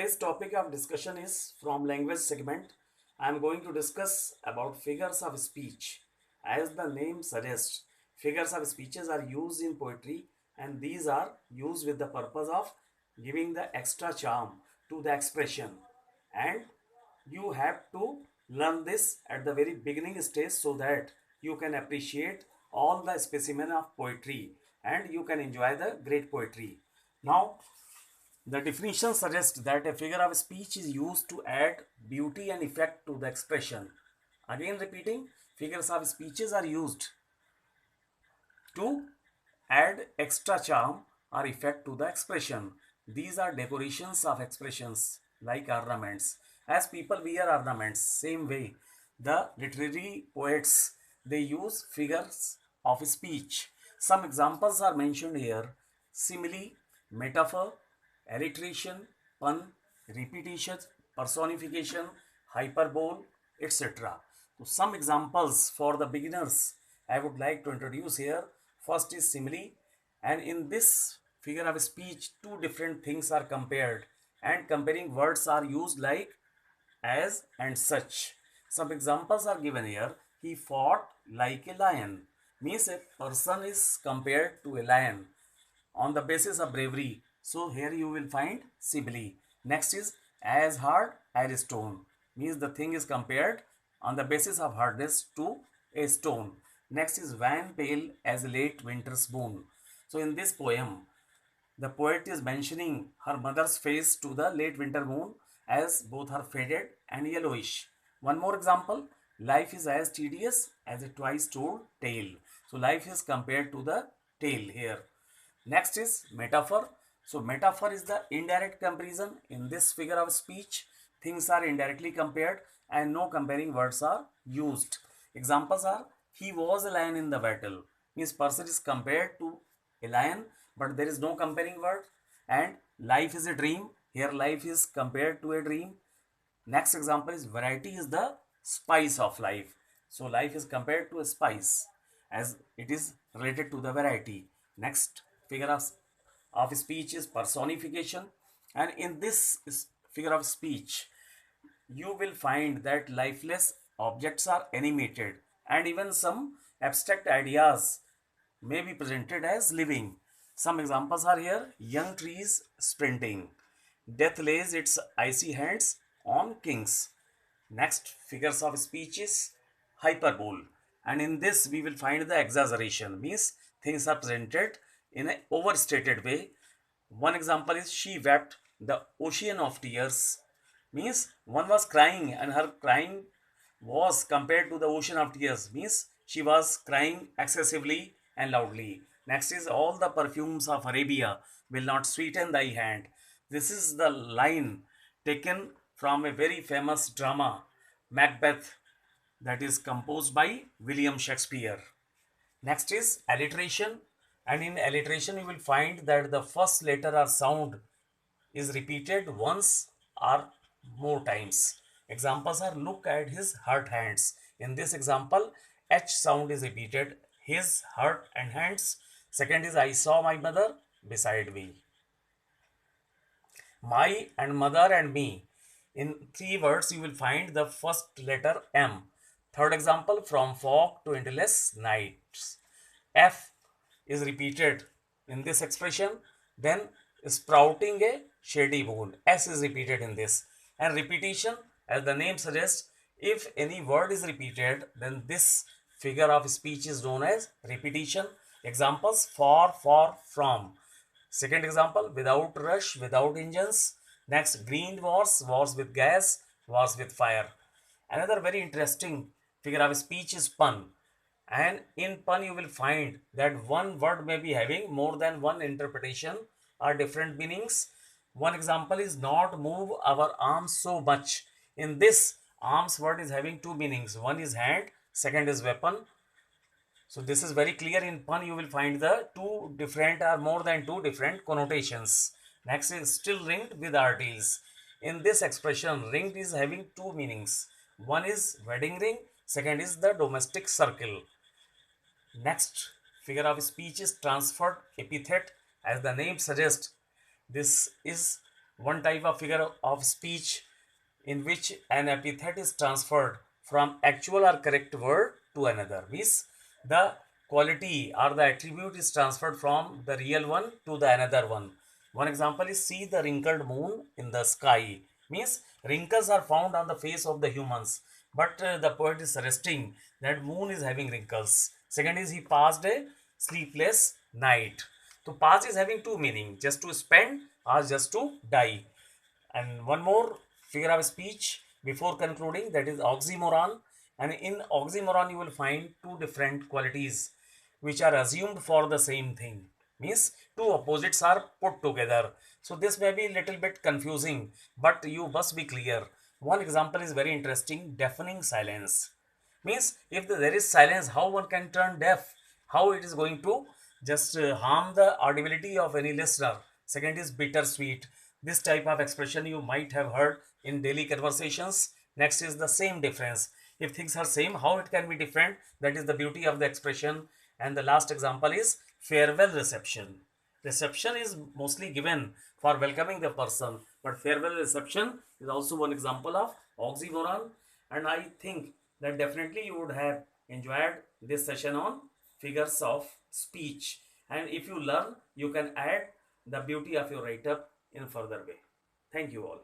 Today's topic of discussion is from language segment. I am going to discuss about figures of speech. As the name suggests, figures of speeches are used in poetry and these are used with the purpose of giving the extra charm to the expression. And you have to learn this at the very beginning stage so that you can appreciate all the specimen of poetry and you can enjoy the great poetry. Now, the definition suggests that a figure of speech is used to add beauty and effect to the expression. Again, repeating, figures of speeches are used to add extra charm or effect to the expression. These are decorations of expressions like ornaments. As people wear ornaments, same way, the literary poets they use figures of speech. Some examples are mentioned here: simile, metaphor, alliteration, pun, repetition, personification, hyperbole, etc. So some examples for the beginners I would like to introduce here. First is simile, and in this figure of speech, two different things are compared, and comparing words are used like as and such. Some examples are given here. He fought like a lion, means a person is compared to a lion on the basis of bravery. So here you will find simile. Next is as hard as a stone, means the thing is compared on the basis of hardness to a stone. Next is wan pale as a late winter's moon. So in this poem, the poet is mentioning her mother's face to the late winter moon as both are faded and yellowish. One more example, life is as tedious as a twice told tale. So life is compared to the tale here. Next is metaphor. So metaphor is the indirect comparison. In this figure of speech, things are indirectly compared and no comparing words are used. Examples are he was a lion in the battle. Means person is compared to a lion, but there is no comparing word. And life is a dream. Here life is compared to a dream. Next example is variety is the spice of life. So life is compared to a spice as it is related to the variety. Next figure of speech is personification, and in this figure of speech you will find that lifeless objects are animated and even some abstract ideas may be presented as living. Some examples are here: young trees sprinting, death lays its icy hands on kings. Next figures of speech is hyperbole, and in this we will find the exaggeration, means things are presented in an overstated way. One example is she wept the ocean of tears, means one was crying and her crying was compared to the ocean of tears, means she was crying excessively and loudly. Next is all the perfumes of Arabia will not sweeten thy hand. This is the line taken from a very famous drama, Macbeth, that is composed by William Shakespeare. Next is alliteration, and in alliteration you will find that the first letter or sound is repeated once or more times. Examples are look at his hurt hands. In this example, H sound is repeated, his hurt and hands. Second is I saw my mother beside me. My and mother and me. In three words, you will find the first letter M. Third example, from fog to endless nights. F is repeated in this expression. Then sprouting a shady moon. S is repeated in this. And repetition, as the name suggests, if any word is repeated, then this figure of speech is known as repetition. Examples: for, from. Second example, without rush, without engines. Next, green wars, wars with gas, wars with fire. Another very interesting figure of speech is pun. And in pun, you will find that one word may be having more than one interpretation or different meanings. One example is not move our arms so much. In this, arms word is having two meanings. One is hand, second is weapon. So this is very clear. In pun you will find the two different or more than two different connotations. Next is still ringed with arteries. In this expression, ringed is having two meanings. One is wedding ring, second is the domestic circle. Next figure of speech is transferred epithet. As the name suggests, this is one type of figure of speech in which an epithet is transferred from actual or correct word to another. Means the quality or the attribute is transferred from the real one to the another one. One example is see the wrinkled moon in the sky. Means wrinkles are found on the face of the humans, but the poet is suggesting that moon is having wrinkles. Second is he passed a sleepless night. To pass is having two meaning, just to spend or just to die. And one more figure of speech before concluding, that is oxymoron. And in oxymoron you will find two different qualities which are assumed for the same thing. Means two opposites are put together. So this may be a little bit confusing, but you must be clear. One example is very interesting: deafening silence. Means if there is silence, how one can turn deaf? How it is going to just harm the audibility of any listener? Second is bittersweet. This type of expression you might have heard in daily conversations. Next is the same difference. If things are same, how it can be different? That is the beauty of the expression. And the last example is farewell reception. Reception is mostly given for welcoming the person, but farewell reception is also one example of oxymoron. And I think that definitely you would have enjoyed this session on figures of speech. And if you learn, you can add the beauty of your write up in further way. Thank you all.